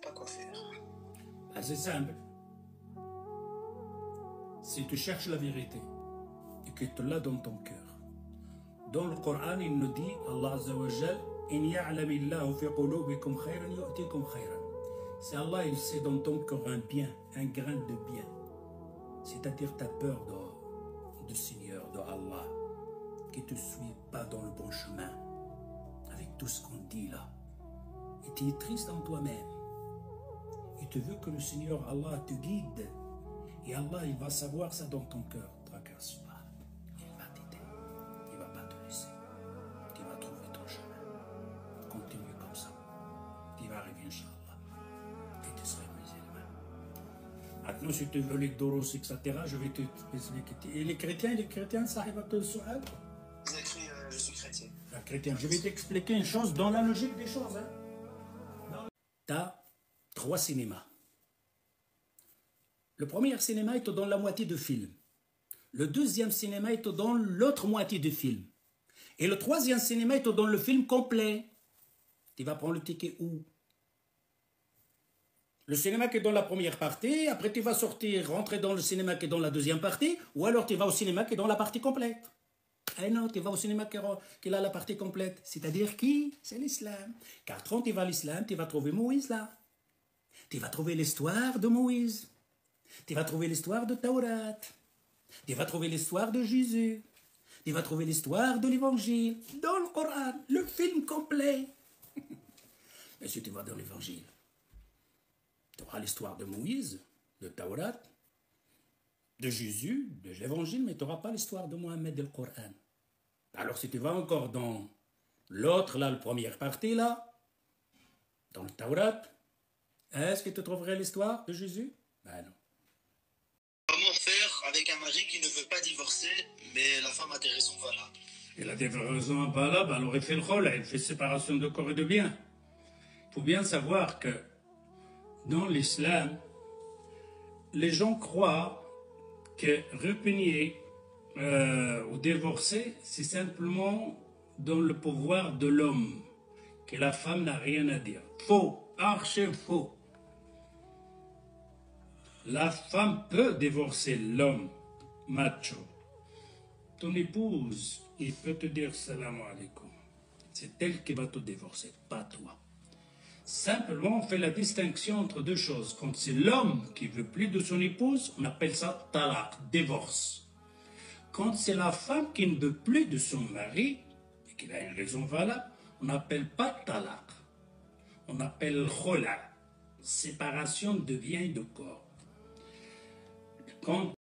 pas quoi faire. Ah, c'est simple. Si tu cherches la vérité et que tu l'as dans ton cœur, dans le Coran, il nous dit, Allah Azza wa Jal, In ya'lamillahu fi qulubikum khayran yu'tikum khayran. Si Allah il sait dans ton cœur un bien, un grain de bien, c'est-à-dire tu as peur du Seigneur, de Allah, qui ne te suit pas dans le bon chemin, avec tout ce qu'on dit là, et tu es triste en toi-même, et tu veux que le Seigneur Allah te guide, et Allah il va savoir ça dans ton cœur, tracasse pas, il va t'aider, il ne va pas te laisser, tu vas trouver ton chemin, continue comme ça, tu vas arriver Inch'Allah, et tu seras musulman. Maintenant si tu veux les doros, etc., je vais te expliquer. Et les chrétiens, ça arrive à te sual. Vous avez écrit je suis chrétien. Un chrétien, je vais t'expliquer une chose dans la logique des choses. Tu as 3 cinémas. Le premier cinéma est dans la moitié du film. Le deuxième cinéma est dans l'autre moitié du film. Et le troisième cinéma est dans le film complet. Tu vas prendre le ticket où? Le cinéma qui est dans la première partie, après tu vas sortir, rentrer dans le cinéma qui est dans la deuxième partie, ou alors tu vas au cinéma qui est dans la partie complète. Eh non, tu vas au cinéma qui a la partie complète. C'est-à-dire qui? C'est l'islam. Car quand tu vas à l'islam, tu vas trouver Moïse là. Tu vas trouver l'histoire de Moïse. Tu vas trouver l'histoire de Taurat. Tu vas trouver l'histoire de Jésus. Tu vas trouver l'histoire de l'évangile. Dans le Coran, le film complet. Mais si tu vas dans l'évangile, tu auras l'histoire de Moïse, de Taurat, de Jésus, de l'évangile, mais tu n'auras pas l'histoire de Mohammed et le Coran. Alors si tu vas encore dans l'autre, là, la première partie, là, dans le Taurat, est-ce que tu trouverais l'histoire de Jésus? Ben non. Comment faire avec un mari qui ne veut pas divorcer, mais la femme a des raisons valables? Il a des raisons valables, alors il fait le rôle, il fait séparation de corps et de biens. Il faut bien savoir que dans l'islam, les gens croient que répugner ou divorcer, c'est simplement dans le pouvoir de l'homme, que la femme n'a rien à dire. Faux, archi faux. La femme peut divorcer l'homme, macho. Ton épouse, il peut te dire salam alaikum. C'est elle qui va te divorcer, pas toi. Simplement, on fait la distinction entre deux choses. Quand c'est l'homme qui veut plus de son épouse, on appelle ça talaq, divorce. Quand c'est la femme qui ne veut plus de son mari, et qu'il a une raison valable, on n'appelle pas talaq. On appelle khola, séparation de biens et de corps. Quand